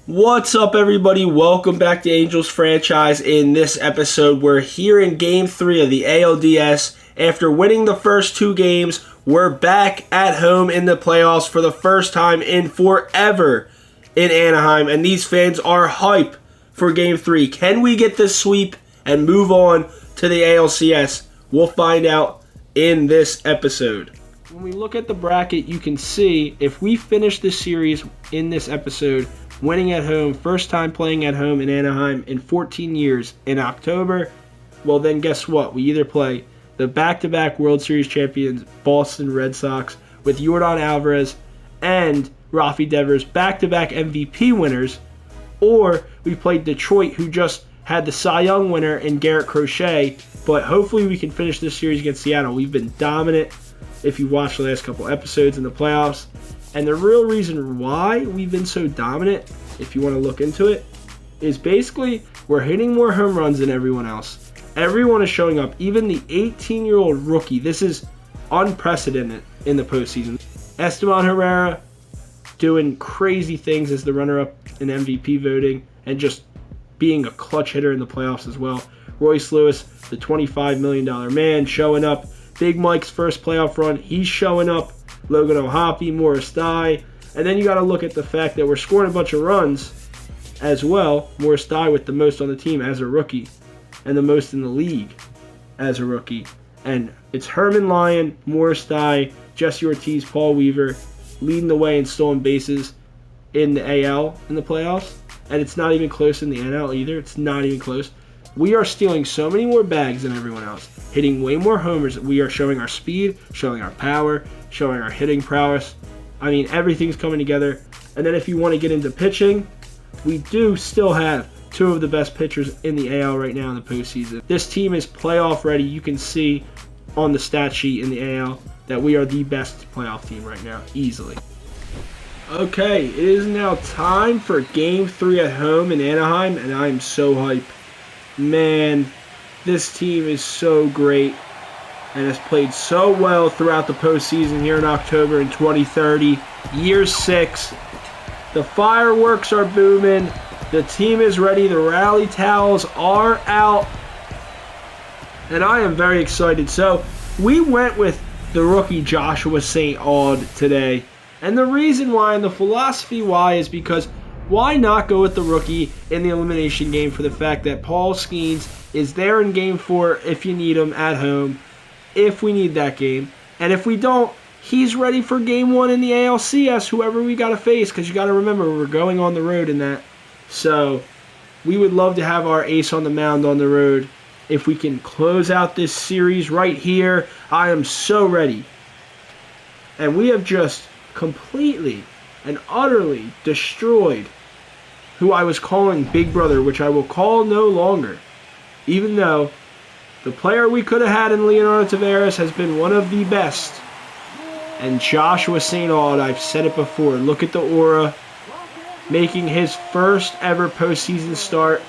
What's up, everybody? Welcome back to Angels Franchise. In this episode, we're here in Game 3 of the ALDS. After winning the first two games, we're back at home in the playoffs for the first time in forever in Anaheim, and these fans are hype for Game 3. Can we get this sweep and move on to the ALCS? We'll find out in this episode. When we look at the bracket, you can see if we finish this series in this episode, winning at home, first time playing at home in Anaheim in 14 years in October, well then guess what? We either play the back-to-back World Series champions Boston Red Sox with Yordan Alvarez and Rafi Devers, back-to-back MVP winners, or we play Detroit, who just had the Cy Young winner in Garrett Crochet, but hopefully we can finish this series against Seattle. We've been dominant if you watched the last couple episodes in the playoffs. And the real reason why we've been so dominant, if you want to look into it, is basically we're hitting more home runs than everyone else. Everyone is showing up, even the 18-year-old rookie. This is unprecedented in the postseason. Esteban Herrera doing crazy things as the runner-up in MVP voting and just being a clutch hitter in the playoffs as well. Royce Lewis, the $25 million man, showing up. Big Mike's first playoff run, he's showing up. Logan O'Hoppe, Morris Dye. And then you got to look at the fact that we're scoring a bunch of runs as well. Morris Dye with the most on the team as a rookie and the most in the league as a rookie. And it's Herman Lyon, Morris Dye, Jesse Ortiz, Paul Weaver leading the way in stolen bases in the AL in the playoffs. And it's not even close in the NL either. It's not even close. We are stealing so many more bags than everyone else, hitting way more homers. We are showing our speed, showing our power, showing our hitting prowess. I mean, everything's coming together. And then if you want to get into pitching, we do still have two of the best pitchers in the AL right now in the postseason. This team is playoff ready. You can see on the stat sheet in the AL that we are the best playoff team right now, easily. Okay, it is now time for Game 3 at home in Anaheim, and I am so hyped. Man, this team is so great and has played so well throughout the postseason here in October in 2030. Year 6. The fireworks are booming. The team is ready. The rally towels are out. And I am very excited. So, we went with the rookie Joshua St. Aud today. And the reason why and the philosophy why is because why not go with the rookie in the elimination game for the fact that Paul Skeens is there in Game 4 if you need him at home, if we need that game. And if we don't, he's ready for Game 1 in the ALCS, whoever we got to face, because you got to remember, we're going on the road in that. So we would love to have our ace on the mound on the road. If we can close out this series right here, I am so ready. And we have just completely and utterly destroyed who I was calling Big Brother, which I will call no longer, even though the player we could have had in Leonardo Taveras has been one of the best. And Joshua St. Aud, I've said it before, look at the aura, making his first ever postseason start.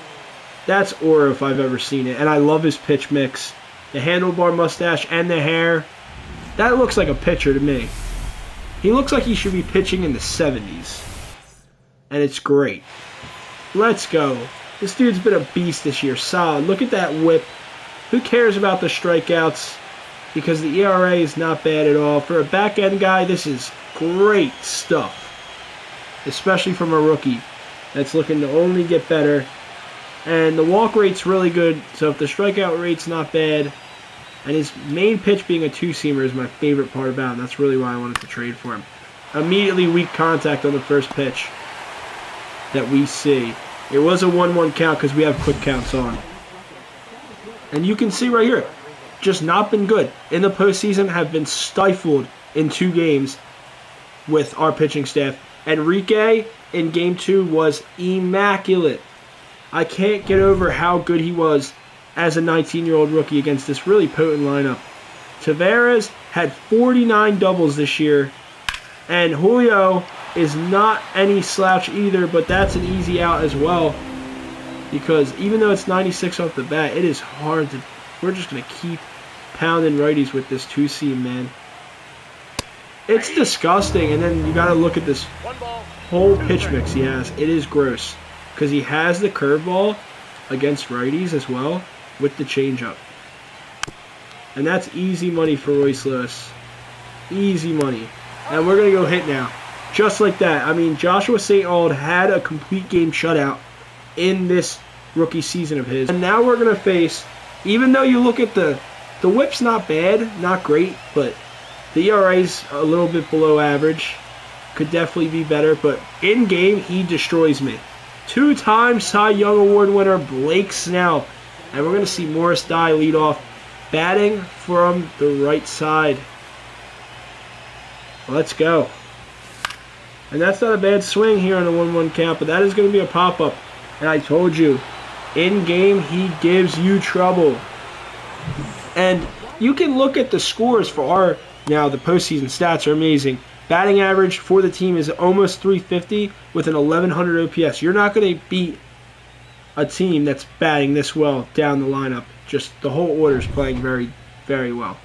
That's aura if I've ever seen it. And I love his pitch mix. The handlebar mustache and the hair. That looks like a pitcher to me. He looks like he should be pitching in the 70s. And it's great. Let's go. This dude's been a beast this year. Solid. Look at that whip. Who cares about the strikeouts? Because the ERA is not bad at all. For a back-end guy, this is great stuff. Especially from a rookie that's looking to only get better. And the walk rate's really good. So if the strikeout rate's not bad, and his main pitch being a two-seamer is my favorite part about him. That's really why I wanted to trade for him. Immediately weak contact on the first pitch that we see. It was a 1-1 count because we have quick counts on. And you can see right here, just not been good. In the postseason, have been stifled in 2 games with our pitching staff. Enrique in Game 2 was immaculate. I can't get over how good he was as a 19-year-old rookie against this really potent lineup. Taveras had 49 doubles this year, and Julio is not any slouch either, but that's an easy out as well, because even though it's 96 off the bat, it is hard to, we're just going to keep pounding righties with this 2-seam, man. It's disgusting, and then you got to look at this whole pitch mix he has, it is gross. Because he has the curveball against righties as well with the changeup. And that's easy money for Royce Lewis. Easy money. And we're going to go hit now. Just like that. I mean, Joshua St. Auld had a complete game shutout in this rookie season of his. And now we're going to face, even though you look at the whip's not bad, not great, but the ERA's a little bit below average. Could definitely be better, but in game, he destroys me. 2-time Cy Young Award winner Blake Snell. And we're going to see Morris Dye lead off, batting from the right side. Let's go. And that's not a bad swing here on the 1-1 count, but that is going to be a pop-up. And I told you, in game, he gives you trouble. And you can look at the scores for now the postseason stats are amazing. Batting average for the team is almost 350 with an 1100 OPS. You're not going to beat a team that's batting this well down the lineup. Just the whole order is playing very, very well.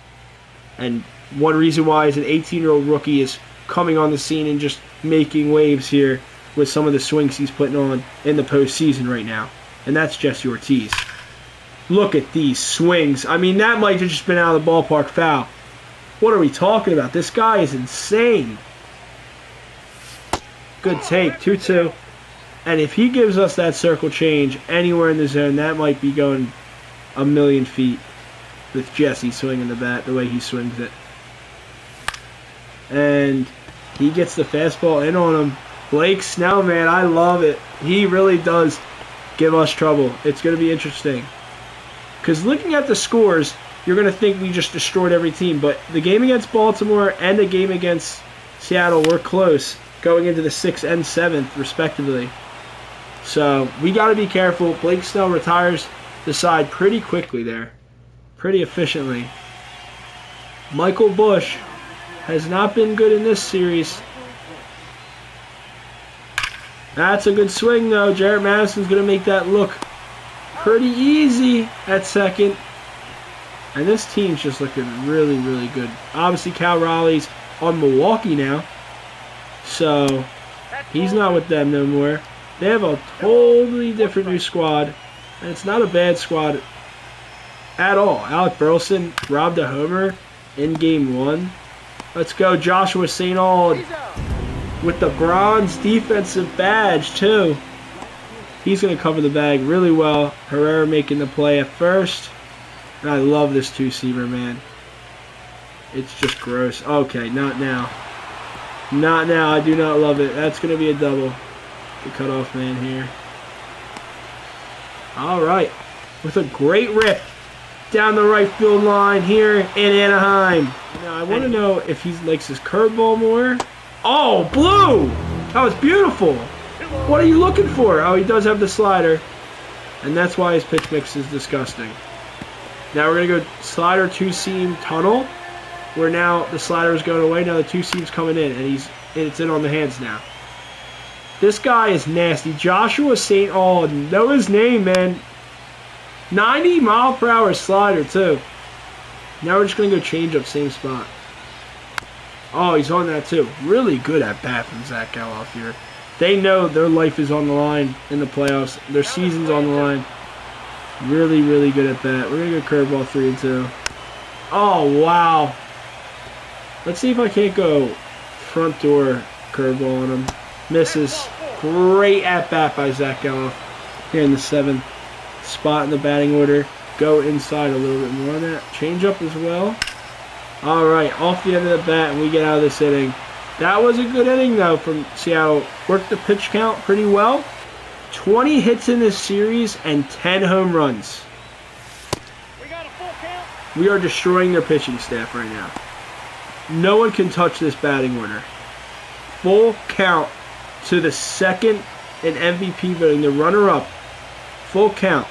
And one reason why is an 18-year-old rookie is coming on the scene and just making waves here with some of the swings he's putting on in the postseason right now. And that's Jesse Ortiz. Look at these swings. I mean, that might have just been out of the ballpark foul. What are we talking about? This guy is insane. Good take, 2-2. And if he gives us that circle change anywhere in the zone, that might be going a million feet with Jesse swinging the bat the way he swings it. And he gets the fastball in on him. Blake Snell, man, I love it. He really does give us trouble. It's going to be interesting. Because looking at the scores, you're going to think we just destroyed every team. But the game against Baltimore and the game against Seattle were close, going into the 6th and 7th, respectively. So we got to be careful. Blake Snell retires the side pretty quickly there. Pretty efficiently. Michael Busch has not been good in this series. That's a good swing, though. Jarrett Madison's going to make that look pretty easy at second. And this team's just looking really, really good. Obviously, Cal Raleigh's on Milwaukee now. So, he's not with them no more. They have a totally different new squad. And it's not a bad squad at all. Alec Burleson robbed a homer in Game 1. Let's go, Joshua St. Auld with the bronze defensive badge, too. He's going to cover the bag really well. Herrera making the play at first. And I love this two-seamer, man. It's just gross. Okay, not now. Not now. I do not love it. That's going to be a double. The cutoff man here. All right. With a great rip down the right field line here in Anaheim. Now, I want to know if he likes his curveball more. Oh, blue! That was beautiful. What are you looking for? Oh, he does have the slider. And that's why his pitch mix is disgusting. Now we're going to go slider two-seam tunnel, where now the slider is going away. Now the two-seam's coming in, and it's in on the hands now. This guy is nasty. Joshua St. Auld. Know his name, man. 90-mile-per-hour slider, too. Now we're just going to go change up, same spot. Oh, he's on that, too. Really good at bat from Zach Geloff here. They know their life is on the line in the playoffs. Their season's on the line. Really, really good at bat. We're going to go curveball 3-2. Oh, wow. Let's see if I can't go front door curveball on him. Misses. Great at bat by Zach Geloff here in the 7th spot in the batting order. Go inside a little bit more on that. Change up as well. All right, off the end of the bat, and we get out of this inning. That was a good inning, though, from Seattle. Worked the pitch count pretty well. 20 hits in this series and 10 home runs. We got a full count. We are destroying their pitching staff right now. No one can touch this batting order. Full count to the second in MVP voting, the runner-up. Full count.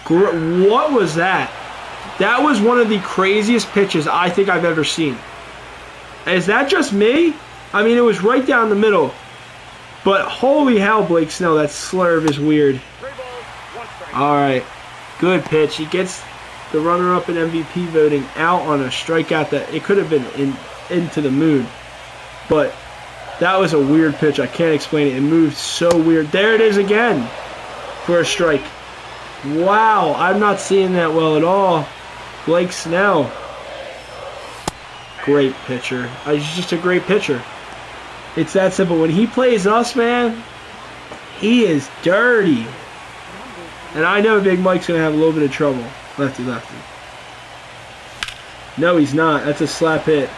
What was that? That was one of the craziest pitches I think I've ever seen. Is that just me? I mean, it was right down the middle. But holy hell, Blake Snell, that slurve is weird. All right, good pitch. He gets the runner-up in MVP voting out on a strikeout that it could have been into the moon. But that was a weird pitch. I can't explain it. It moved so weird. There it is again for a strike. Wow, I'm not seeing that well at all. Blake Snell. Great pitcher. He's just a great pitcher. It's that simple. When he plays us, man, he is dirty. And I know Big Mike's going to have a little bit of trouble. Lefty, lefty. No, he's not. That's a slap hit.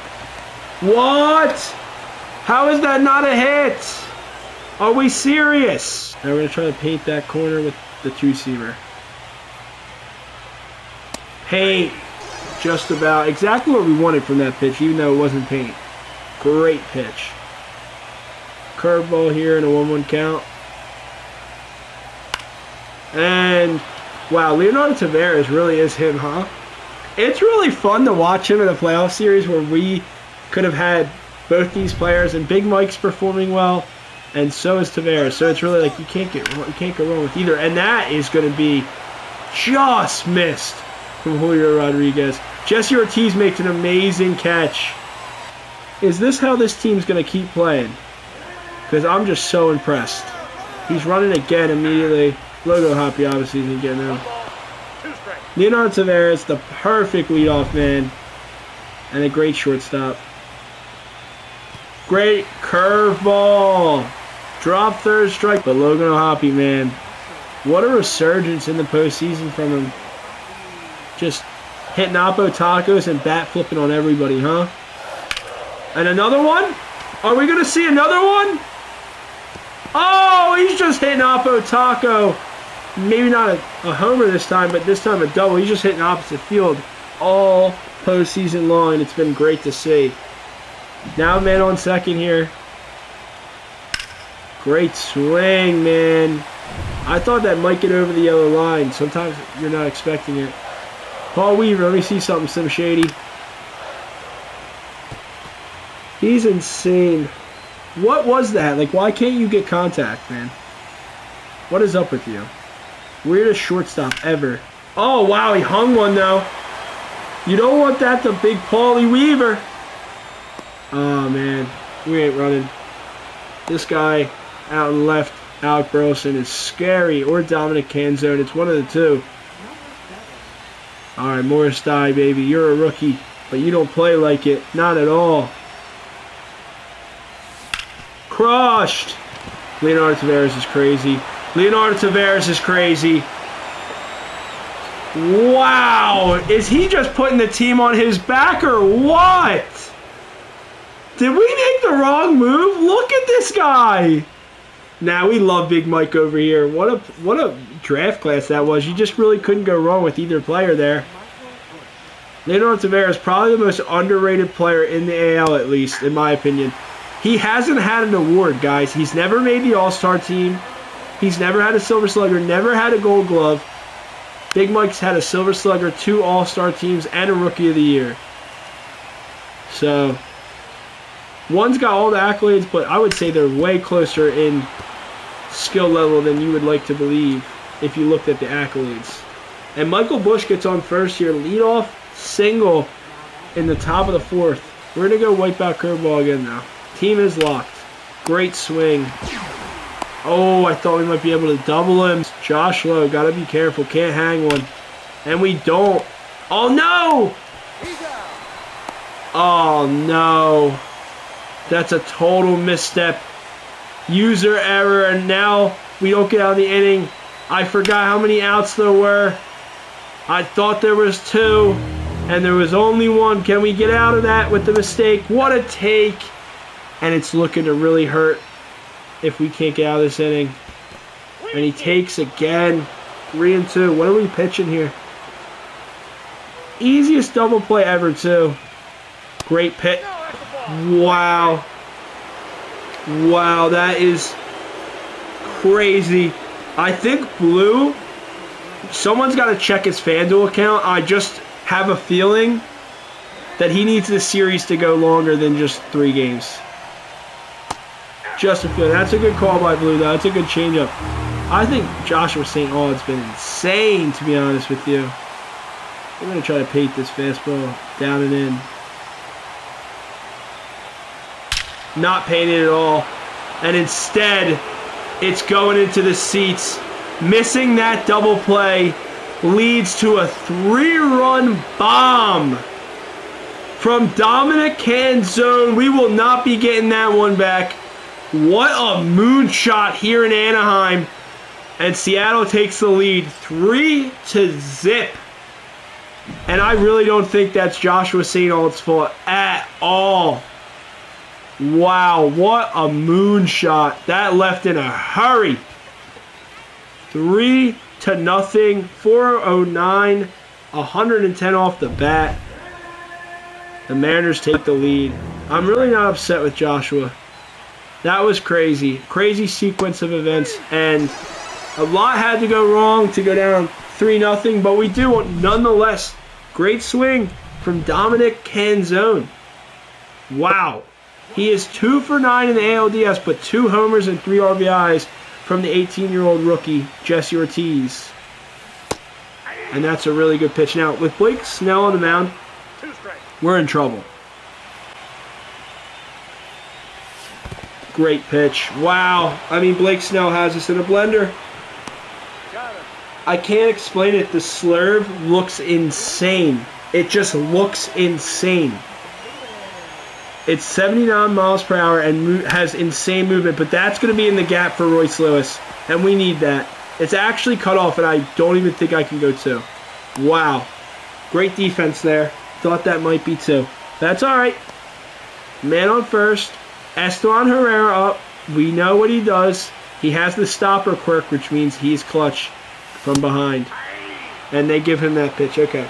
What? How is that not a hit? Are we serious? Now we're going to try to paint that corner with the two-seamer. Paint. Just about. Exactly what we wanted from that pitch, even though it wasn't paint. Great pitch. Curveball here in a 1-1 count. And, wow, Leonardo Taveras really is him, huh? It's really fun to watch him in a playoff series where we could have had both these players, and Big Mike's performing well, and so is Taveras. So it's really like you can't go wrong with either. And that is going to be just missed from Julio Rodriguez. Jesse Ortiz makes an amazing catch. Is this how this team's going to keep playing? Because I'm just so impressed. He's running again immediately. Logo hoppy obviously isn't getting him. Leonardo Taveras, the perfect leadoff man. And a great shortstop. Great curveball. Drop third strike. But Logan O'Hoppe, man. What a resurgence in the postseason from him. Just hitting Oppo tacos and bat flipping on everybody, huh? And another one? Are we going to see another one? Oh, he's just hitting Oppo taco. Maybe not a homer this time, but this time a double. He's just hitting opposite field all postseason long. It's been great to see. Now man on second here. Great swing, man. I thought that might get over the yellow line. Sometimes you're not expecting it. Paul Weaver, let me see something, Sim Shady. He's insane. What was that? Like, why can't you get contact, man? What is up with you? Weirdest shortstop ever. Oh, wow, he hung one, though. You don't want that to Big Paulie Weaver. Oh, man. We ain't running. This guy out and left, Alec Burleson, is scary. Or Dominic Canzone. It's one of the two. All right, Morris Dye, baby. You're a rookie, but you don't play like it. Not at all. Crushed. Leonardo Taveras is crazy. Leonardo Taveras is crazy. Wow. Is he just putting the team on his back or what? Did we make the wrong move? Look at this guy. Now we love Big Mike over here. What a draft class that was. You just really couldn't go wrong with either player there. Leonardo Taveras, probably the most underrated player in the AL, at least, in my opinion. He hasn't had an award, guys. He's never made the All-Star team. He's never had a Silver Slugger, never had a Gold Glove. Big Mike's had a Silver Slugger, 2 All-Star teams, and a Rookie of the Year. So, one's got all the accolades, but I would say they're way closer in skill level than you would like to believe if you looked at the accolades. And Michael Busch gets on first here. Leadoff single in the top of the 4th. We're going to go wipe out curveball again now. Team is locked. Great swing. Oh, I thought we might be able to double him. Josh Lowe, got to be careful. Can't hang one. And we don't. Oh, no! Oh, no. That's a total misstep. User error, and now we don't get out of the inning. I forgot how many outs there were. I thought there was 2, and there was only 1. Can we get out of that with the mistake? What a take. And it's looking to really hurt if we can't get out of this inning. And he takes again. 3-2. What are we pitching here? Easiest double play ever, too. Great pitch. Wow. Wow, that is crazy. I think Blue, someone's got to check his FanDuel account. I just have a feeling that he needs this series to go longer than just 3 games. Just a feeling. That's a good call by Blue, though. That's a good changeup. I think Joshua St. Aud's been insane, to be honest with you. I'm going to try to paint this fastball down and in. not paying it at all. And instead, it's going into the seats. Missing that double play leads to a 3-run bomb from Dominic Canzone. We will not be getting that one back. What a moonshot here in Anaheim. And Seattle takes the lead 3-0. And I really don't think that's Joshua St. Alt's fault at all. Wow, what a moonshot. That left in a hurry. 3-0. 4:09. 110 off the bat. The Mariners take the lead. I'm really not upset with Joshua. That was crazy. Crazy sequence of events. And a lot had to go wrong to go down 3-0. But we do nonetheless. Great swing from Dominic Canzone. Wow. He is 2 for 9 in the ALDS, but 2 homers and 3 RBIs from the 18-year-old rookie, Jesse Ortiz. And that's a really good pitch. Now, with Blake Snell on the mound, we're in trouble. Great pitch. Wow. I mean, Blake Snell has us in a blender. I can't explain it. The slurve looks insane. It just looks insane. It's 79 miles per hour and has insane movement, but that's going to be in the gap for Royce Lewis, and we need that. It's actually cut off, and I don't even think I can go 2. Wow. Great defense there. Thought that might be 2. That's all right. Man on first. Esteban Herrera up. We know what he does. He has the stopper quirk, which means he's clutch from behind. And they give him that pitch. Okay.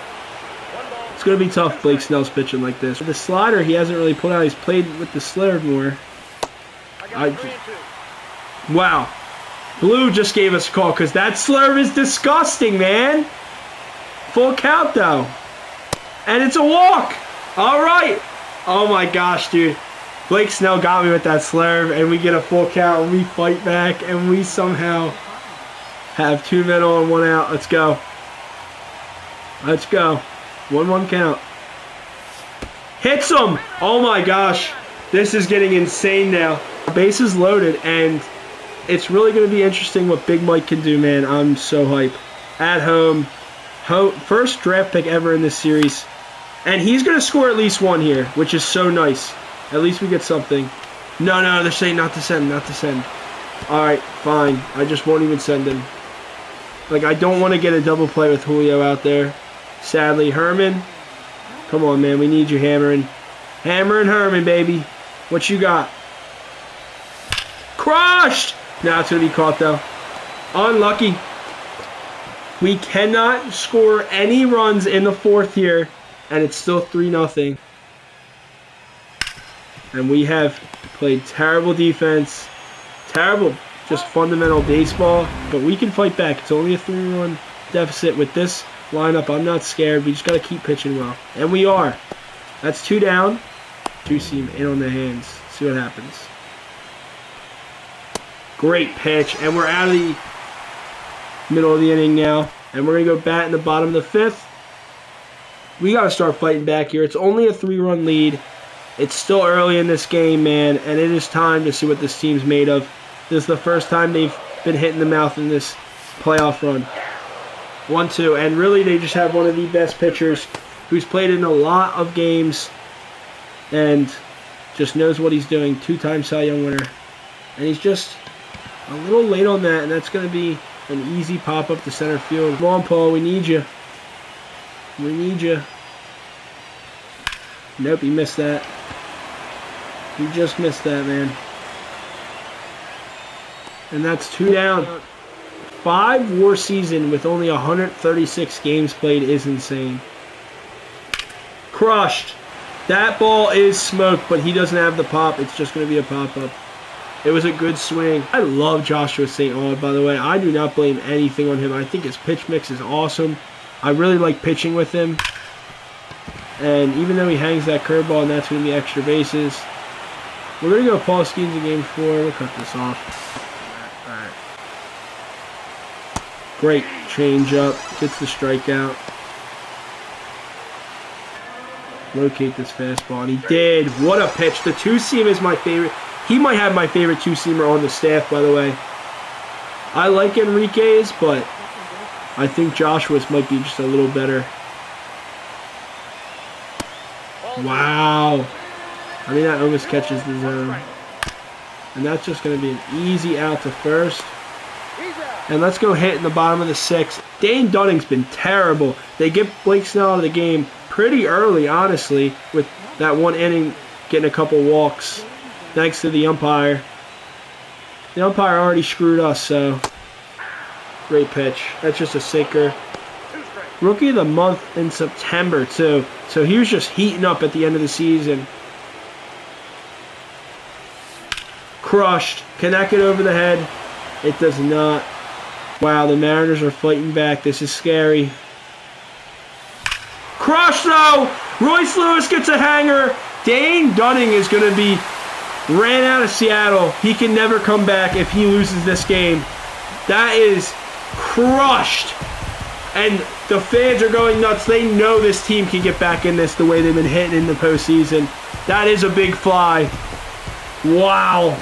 It's going to be tough, Blake Snell's pitching like this. The slider, he hasn't really put out. He's played with the slurve more. Wow. Blue just gave us a call because that slurve is disgusting, man. Full count, though. And it's a walk. All right. Oh, my gosh, dude. Blake Snell got me with that slurve, and we get a full count, and we fight back, and we somehow have 2 men on, 1 out. Let's go. Let's go. 1-1 count. Hits him! Oh my gosh. This is getting insane now. Bases loaded, and it's really going to be interesting what Big Mike can do, man. I'm so hype. At home. First draft pick ever in this series. And he's going to score at least 1 here, which is so nice. At least we get something. No, they're saying not to send, not to send. Alright, fine. I just won't even send him. Like, I don't want to get a double play with Julio out there. Sadly, Herman. Come on, man. We need you hammering. Hammering Herman, baby. What you got? Crushed! Now it's going to be caught, though. Unlucky. We cannot score any runs in the 4th here, and it's still 3-0. And we have played terrible defense. Terrible, just fundamental baseball. But we can fight back. It's only a 3-run deficit with this lineup. I'm not scared. We just got to keep pitching well. And we are. That's 2 down. 2-seam in on the hands. See what happens. Great pitch. And we're out of the middle of the inning now. And we're going to go bat in the bottom of the 5th. We got to start fighting back here. It's only a 3-run lead. It's still early in this game, man. And it is time to see what this team's made of. This is the first time they've been hit in the mouth in this playoff run. 1-2, and really they just have one of the best pitchers who's played in a lot of games and just knows what he's doing. 2-time Cy Young winner. And he's just a little late on that, and that's going to be an easy pop up to center field. Come on, Paul, we need you. We need you. Nope, he missed that. He just missed that, man. And that's 2 down. 5 WAR season with only 136 games played is insane. Crushed. That ball is smoked, but he doesn't have the pop. It's just going to be a pop-up. It was a good swing. I love Joshua St. Aud, by the way. I do not blame anything on him. I think his pitch mix is awesome. I really like pitching with him. And even though he hangs that curveball and that's going to be extra bases, we're going to go Paul Skeens in game 4. We'll cut this off. Alright. Great change up. Gets the strikeout. locate this fastball, and he did. What a pitch. The two-seam is my favorite. He might have my favorite two-seamer on the staff, by the way. I like Enrique's, but I think Joshua's might be just a little better. Wow. I mean, that almost catches the zone. And that's just going to be an easy out to first. And let's go hit in the bottom of the 6th. Dane Dunning's been terrible. They get Blake Snell out of the game pretty early, honestly, with that one inning getting a couple walks. Thanks to the umpire. The umpire already screwed us, so great pitch. That's just a sinker. Rookie of the month in September, too. So he was just heating up at the end of the season. Crushed. Can that get over the head? It does not. Wow, the Mariners are fighting back. This is scary. Crushed, though! Royce Lewis gets a hanger. Dane Dunning is going to be ran out of Seattle. He can never come back if he loses this game. That is crushed. And the fans are going nuts. They know this team can get back in this the way they've been hitting in the postseason. That is a big fly. Wow.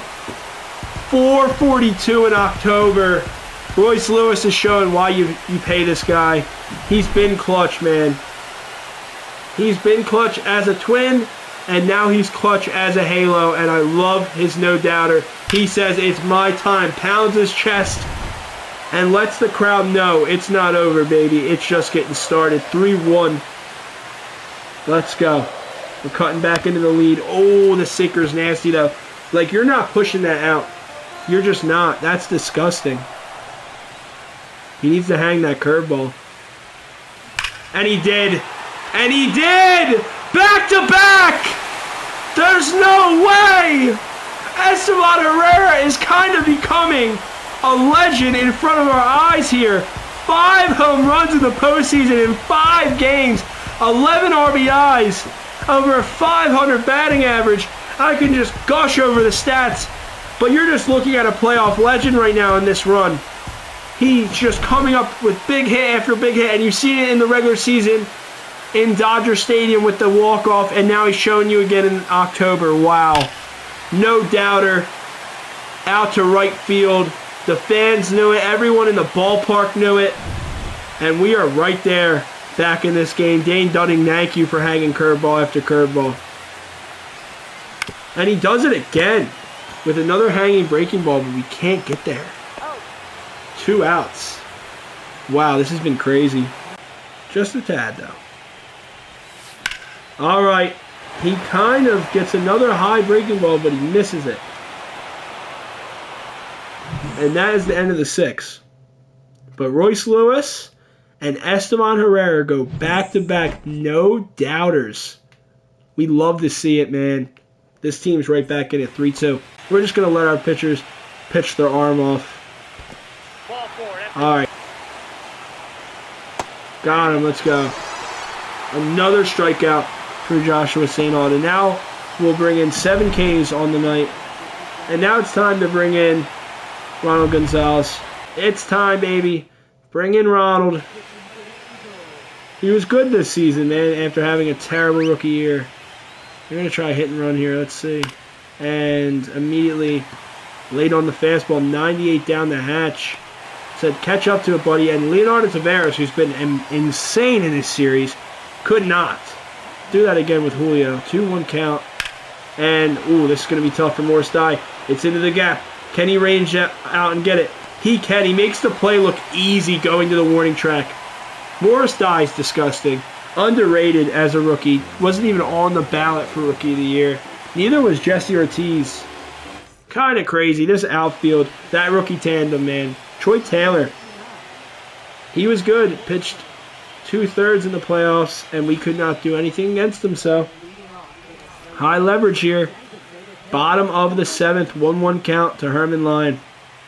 442 in October. Royce Lewis is showing why you pay this guy. He's been clutch, man. He's been clutch as a Twin, and now he's clutch as a Halo, and I love his no-doubter. He says, it's my time, pounds his chest, and lets the crowd know it's not over, baby. It's just getting started. 3-1. Let's go. We're cutting back into the lead. Oh, the sinker's nasty, though. Like, you're not pushing that out. You're just not. That's disgusting. He needs to hang that curveball. And he did. And he did! Back to back! There's no way! Esteban Herrera is kind of becoming a legend in front of our eyes here. 5 home runs in the postseason in 5 games. 11 RBIs. Over 500 batting average. I can just gush over the stats. But you're just looking at a playoff legend right now in this run. He's just coming up with big hit after big hit. And you've seen it in the regular season in Dodger Stadium with the walk-off. And now he's showing you again in October. Wow. No doubter. Out to right field. The fans knew it. Everyone in the ballpark knew it. And we are right there back in this game. Dane Dunning, thank you for hanging curveball after curveball. And he does it again with another hanging breaking ball, but we can't get there. 2 outs. Wow, this has been crazy. Just a tad, though. All right. He kind of gets another high breaking ball, but he misses it. And that is the end of the 6th. But Royce Lewis and Esteban Herrera go back-to-back, no doubters. We love to see it, man. This team's right back in at 3-2. We're just going to let our pitchers pitch their arm off. All right. Got him. Let's go. Another strikeout for Joshua St. Auden. Now we'll bring in 7 Ks on the night. And now it's time to bring in Ronald Gonzalez. It's time, baby. Bring in Ronald. He was good this season, man, after having a terrible rookie year. We're going to try a hit and run here. Let's see. And immediately laid on the fastball, 98 down the hatch. Said, catch up to it, buddy. And Leonardo Taveras, who's been insane in this series, could not do that again with Julio. 2-1 count. And, ooh, this is going to be tough for Morris Dye. It's into the gap. Can he range out and get it? He can. He makes the play look easy going to the warning track. Morris Dye is disgusting. Underrated as a rookie. Wasn't even on the ballot for Rookie of the Year. Neither was Jesse Ortiz. Kind of crazy. This outfield, that rookie tandem, man. Troy Taylor. He was good. Pitched 2/3 in the playoffs, and we could not do anything against him, so high leverage here. Bottom of the 7th, 1-1 count to Herman Line.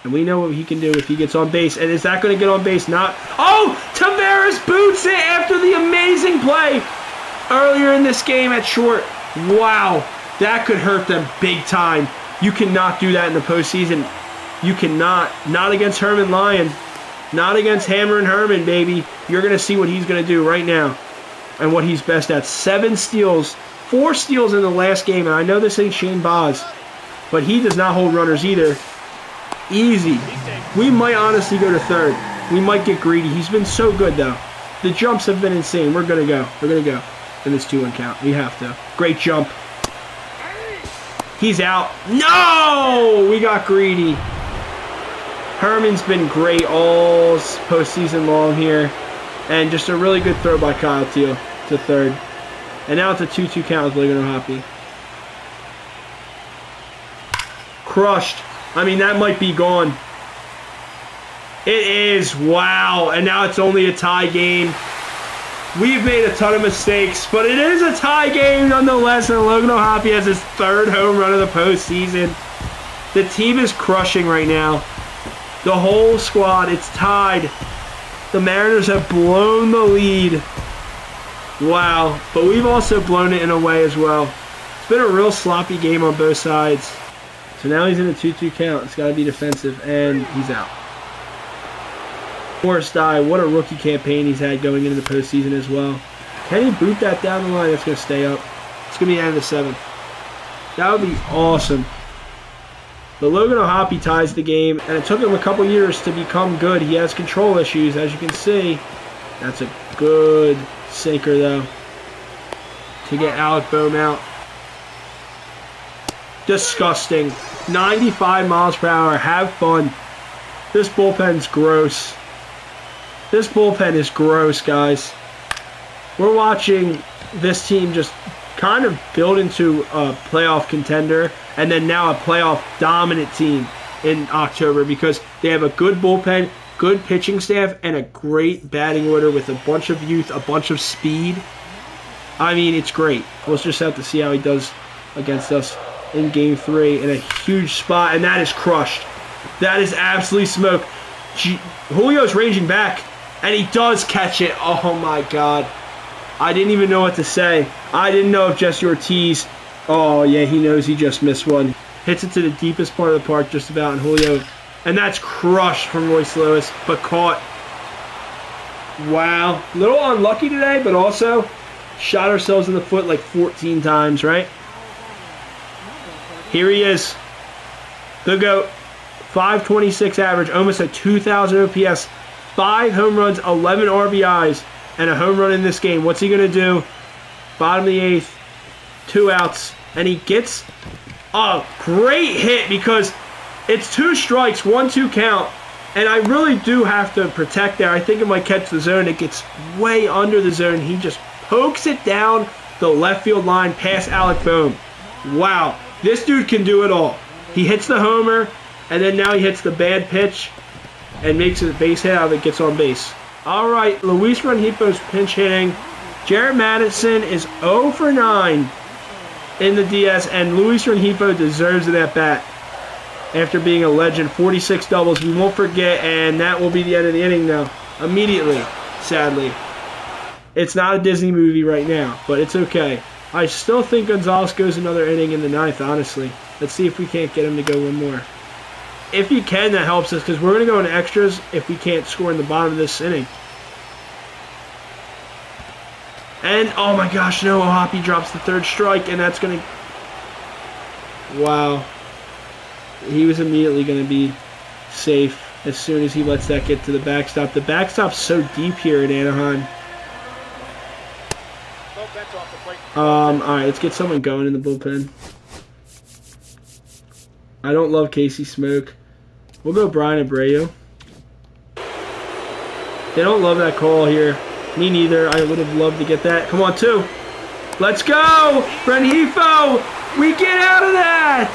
And we know what he can do if he gets on base. And is that going to get on base? Not. Oh! Taveras boots it after the amazing play earlier in this game at short. Wow. That could hurt them big time. You cannot do that in the postseason. You cannot. Not against Herman Lyon. Not against Hammer and Herman, baby. You're going to see what he's going to do right now. and what he's best at. 7 steals, 4 steals in the last game, and I know this ain't Shane Boz, but he does not hold runners either. Easy. We might honestly go to third. We might get greedy. He's been so good, though. The jumps have been insane. We're going to go. We're going to go in this 2-1 count. We have to. Great jump. He's out. No! We got greedy. Herman's been great all postseason long here. And just a really good throw by Kyle Teal to third. And now it's a 2-2 count with Logan O'Hoppe. Crushed. I mean, that might be gone. It is. Wow. And now it's only a tie game. We've made a ton of mistakes, but it is a tie game nonetheless, and Logan O'Hoppe has his 3rd home run of the postseason. The team is crushing right now. The whole squad, it's tied. The Mariners have blown the lead. Wow. But we've also blown it in a way as well. It's been a real sloppy game on both sides. So now he's in a 2-2 count. It's got to be defensive, and he's out. Morris Dye, what a rookie campaign he's had going into the postseason as well. Can he boot that down the line? That's going to stay up. It's going to be the end of the 7th. That would be awesome. But Logan O'Hoppe ties the game, and it took him a couple years to become good. He has control issues, as you can see. That's a good sinker, though, to get Alec Boehm out. Disgusting. 95 miles per hour. Have fun. This bullpen's gross. This bullpen is gross, guys. We're watching this team just kind of build into a playoff contender and then now a playoff dominant team in October because they have a good bullpen, good pitching staff, and a great batting order with a bunch of youth, a bunch of speed. I mean, it's great. We'll just have to see how he does against us in Game 3 in a huge spot, and that is crushed. That is absolutely smoke. Julio's ranging back. And he does catch it. Oh, my God. I didn't even know what to say. I didn't know if Jesse Ortiz... Oh, yeah, he knows he just missed one. Hits it to the deepest part of the park just about, and Julio... And that's crushed from Royce Lewis, but caught. Wow. A little unlucky today, but also shot ourselves in the foot like 14 times, right? Here he is. The GOAT. 526 average, almost a 2,000 OPS. 5 home runs, 11 RBIs, and a home run in this game. What's he going to do? Bottom of the 8th, 2 outs, and he gets a great hit because it's 2 strikes, 1-2 count, and I really do have to protect there. I think it might catch the zone. It gets way under the zone. He just pokes it down the left field line past Alec Boehm. Wow, this dude can do it all. He hits the homer, and then now he hits the bad pitch and makes a base hit out of it, gets on base. All right, Luis Rengifo's pinch hitting. Jared Madison is 0 for 9 in the DS, and Luis Rengifo deserves it at bat after being a legend. 46 doubles, we won't forget, and that will be the end of the inning now. Immediately, sadly. It's not a Disney movie right now, but it's okay. I still think Gonzalez goes another inning in the 9th, honestly. Let's see if we can't get him to go one more. If he can, that helps us because we're going to go in extras if we can't score in the bottom of this inning. And, oh my gosh, no, O'Hoppe drops the 3rd strike, and that's going to... Wow. He was immediately going to be safe as soon as he lets that get to the backstop. The backstop's so deep here in Anaheim. Alright, let's get someone going in the bullpen. I don't love Casey Smoke. We'll go Brian Abreu. They don't love that call here. Me neither. I would have loved to get that. Come on, 2. Let's go! Rengifo! We get out of that!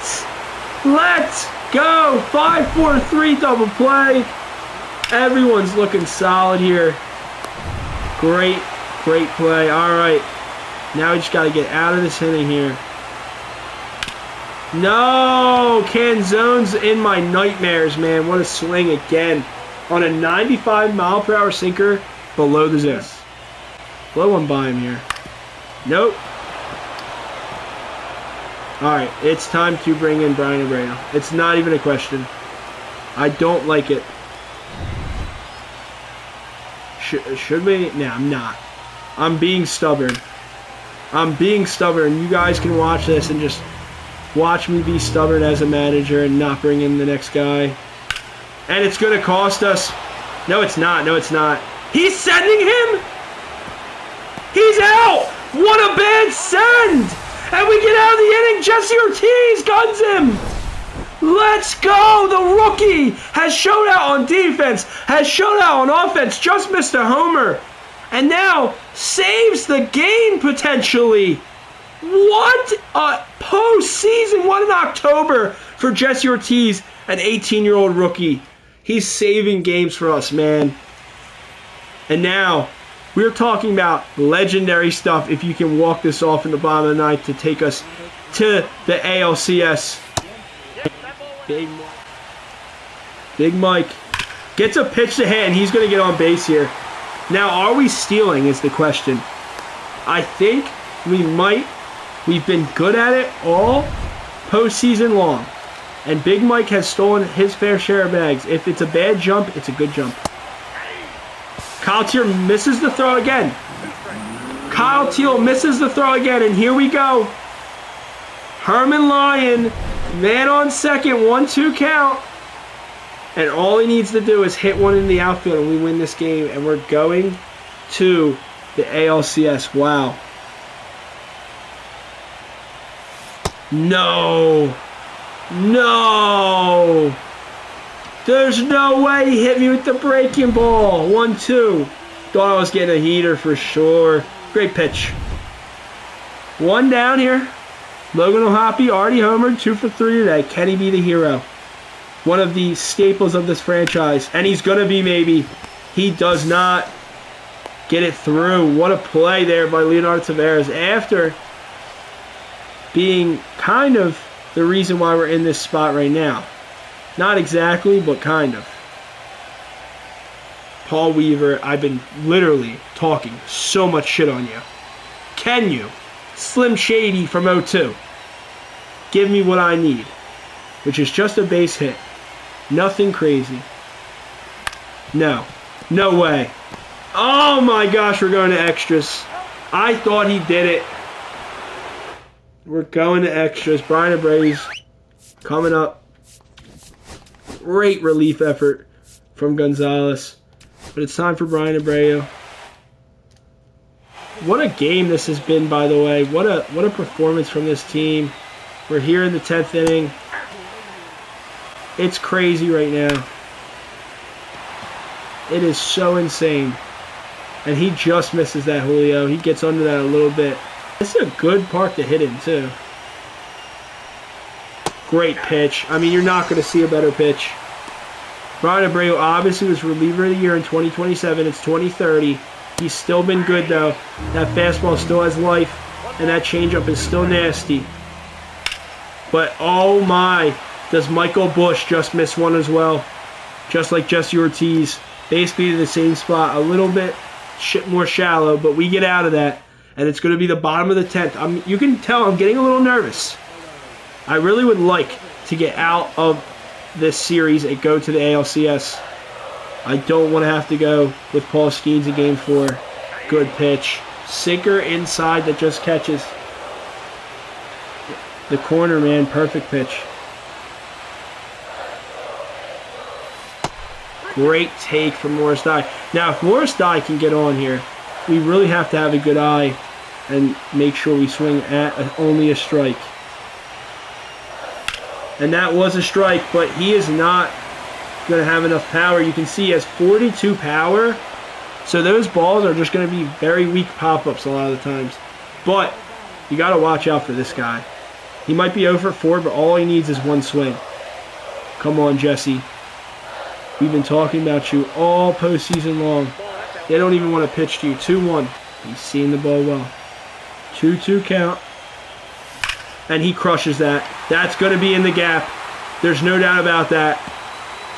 Let's go! 5-4-3 double play. Everyone's looking solid here. Great, great play. All right. Now we just got to get out of this inning here. No! Canzone's in my nightmares, man. What a swing again. On a 95 mile per hour sinker below the zone. Blow one by him here. Nope. Alright, it's time to bring in Brian Abreu. It's not even a question. I don't like it. Should we? No, I'm not. I'm being stubborn. I'm being stubborn. You guys can watch this and just watch me be stubborn as a manager and not bring in the next guy. And it's going to cost us. No, it's not. No, it's not. He's sending him. He's out. What a bad send. And we get out of the inning. Jesse Ortiz guns him. Let's go. The rookie has showed out on defense, has showed out on offense, just missed a homer, and now saves the game potentially. What a postseason. What an October for Jesse Ortiz, an 18-year-old rookie. He's saving games for us, man. And now we're talking about legendary stuff if you can walk this off in the bottom of the ninth to take us to the ALCS. Big Mike gets a pitch to hit, and he's going to get on base here. Now, are we stealing is the question. I think we might. We've been good at it all postseason long. And Big Mike has stolen his fair share of bags. If it's a bad jump, it's a good jump. Kyle Teal misses the throw again. Kyle Teal misses the throw again, and here we go. Herman Lyon, man on second, 1-2 count. And all he needs to do is hit one in the outfield, and we win this game. And we're going to the ALCS. Wow. No. No. There's no way he hit me with the breaking ball. 1-2. Thought I was getting a heater for sure. Great pitch. One down here. Logan O'Hoppe already homered, 2 for 3 today. Can he be the hero? One of the staples of this franchise. And he's going to be maybe. He does not get it through. What a play there by Leonardo Taveras after being kind of the reason why we're in this spot right now. Not exactly, but kind of. Paul Weaver, I've been literally talking so much shit on you. Can you? Slim Shady from 0-2. Give me what I need, which is just a base hit. Nothing crazy. No. No way. Oh my gosh, we're going to extras. I thought he did it. We're going to extras. Brian Abreu's coming up. Great relief effort from Gonzalez. But it's time for Brian Abreu. What a game this has been, by the way. What a performance from this team. We're here in the 10th inning. It's crazy right now. It is so insane. And he just misses that, Julio. He gets under that a little bit. This is a good park to hit in, too. Great pitch. I mean, you're not going to see a better pitch. Brian Abreu obviously was reliever of the year in 2027. It's 2030. He's still been good, though. That fastball still has life, and that changeup is still nasty. But, oh my, does Michael Busch just miss one as well? Just like Jesse Ortiz. Basically in the same spot, a little bit more shallow, but we get out of that, and it's going to be the bottom of the 10th. You can tell I'm getting a little nervous. I really would like to get out of this series and go to the ALCS. I don't want to have to go with Paul Skeens in Game 4. Good pitch. Sinker inside that just catches the corner, man. Perfect pitch. Great take from Morris Dye. Now, if Morris Dye can get on here, we really have to have a good eye and make sure we swing at only a strike. And that was a strike, but he is not going to have enough power. You can see he has 42 power, so those balls are just going to be very weak pop-ups a lot of the times. But you got to watch out for this guy. He might be 0 for 4, but all he needs is one swing. Come on, Jesse. We've been talking about you all postseason long. They don't even want to pitch to you. 2-1. He's seeing the ball well. 2-2 count. And he crushes that. That's going to be in the gap. There's no doubt about that.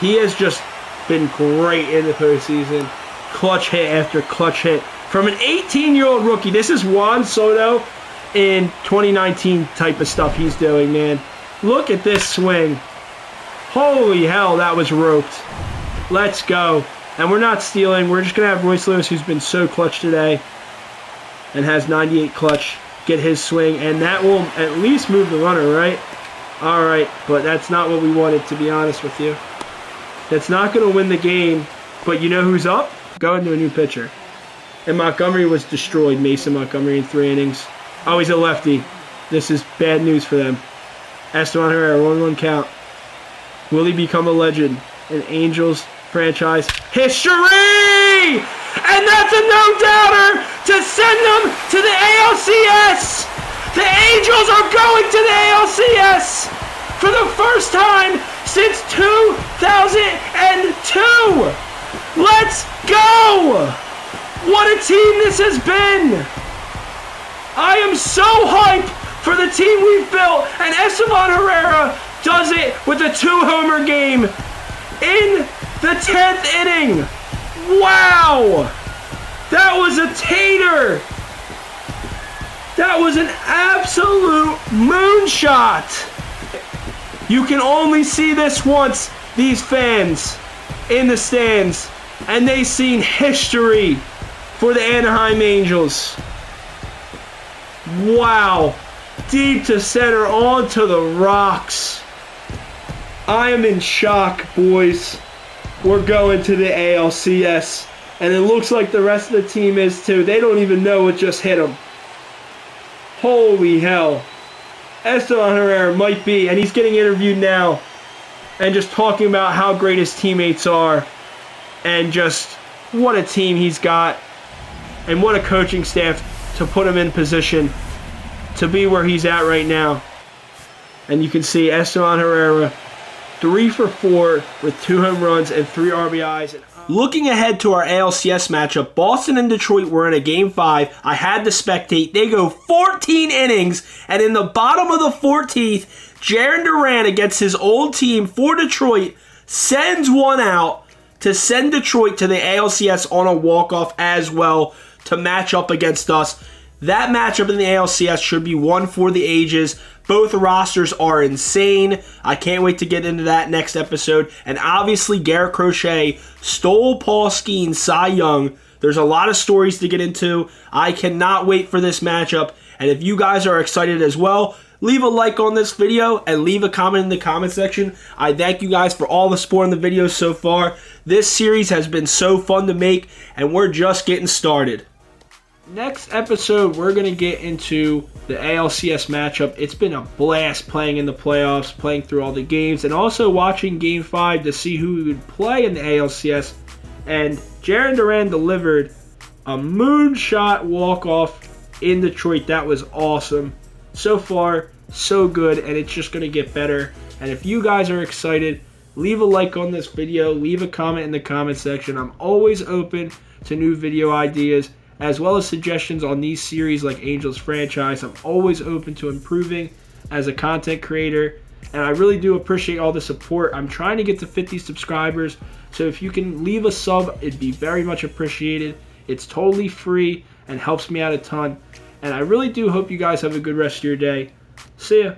He has just been great in the postseason. Clutch hit after clutch hit. From an 18-year-old rookie. This is Juan Soto in 2019 type of stuff he's doing, man. Look at this swing. Holy hell, that was roped. Let's go. And we're not stealing. We're just going to have Royce Lewis, who's been so clutch today. and has 98 clutch get his swing, and that will at least move the runner, right? All right, but that's not what we wanted, to be honest with you. That's not going to win the game, but you know who's up? Going to a new pitcher. And Montgomery was destroyed, Mason Montgomery, in 3 innings. Oh, he's a lefty. This is bad news for them. Esteban Herrera, 1-1 count. Will he become a legend in Angels franchise history? And that's a no-doubter to send them to the ALCS. The Angels are going to the ALCS for the first time since 2002. Let's go! What a team this has been! I am so hyped for the team we've built, and Esteban Herrera does it with a 2-homer game in the 10th inning. Wow! That was a tater! That was an absolute moonshot! You can only see this once, these fans in the stands, and they've seen history for the Anaheim Angels. Wow. Deep to center, onto the rocks. I am in shock, boys. We're going to the ALCS, and it looks like the rest of the team is too. They don't even know what just hit them. Holy hell. Esteban Herrera might be, and he's getting interviewed now, and just talking about how great his teammates are, and just what a team he's got, and what a coaching staff to put him in position to be where he's at right now. And you can see Esteban Herrera 3 for 4 with 2 home runs and 3 RBIs. Looking ahead to our ALCS matchup, Boston and Detroit were in a Game 5. I had to spectate. They go 14 innings, and in the bottom of the 14th, Jarren Duran against his old team for Detroit sends one out to send Detroit to the ALCS on a walk-off as well to match up against us. That matchup in the ALCS should be one for the ages. Both rosters are insane. I can't wait to get into that next episode. And obviously, Garrett Crochet stole Paul Skeen's Cy Young. There's a lot of stories to get into. I cannot wait for this matchup. And if you guys are excited as well, leave a like on this video and leave a comment in the comment section. I thank you guys for all the support in the videos so far. This series has been so fun to make, and we're just getting started. Next episode, we're going to get into the ALCS matchup. It's been a blast playing in the playoffs, playing through all the games, and also watching Game 5 to see who we would play in the ALCS. And Jarren Duran delivered a moonshot walk-off in Detroit. That was awesome. So far, so good, and it's just going to get better. And if you guys are excited, leave a like on this video. Leave a comment in the comment section. I'm always open to new video ideas, as well as suggestions on these series like Angels franchise. I'm always open to improving as a content creator, and I really do appreciate all the support. I'm trying to get to 50 subscribers, so if you can leave a sub, it'd be very much appreciated. It's totally free and helps me out a ton, and I really do hope you guys have a good rest of your day. See ya.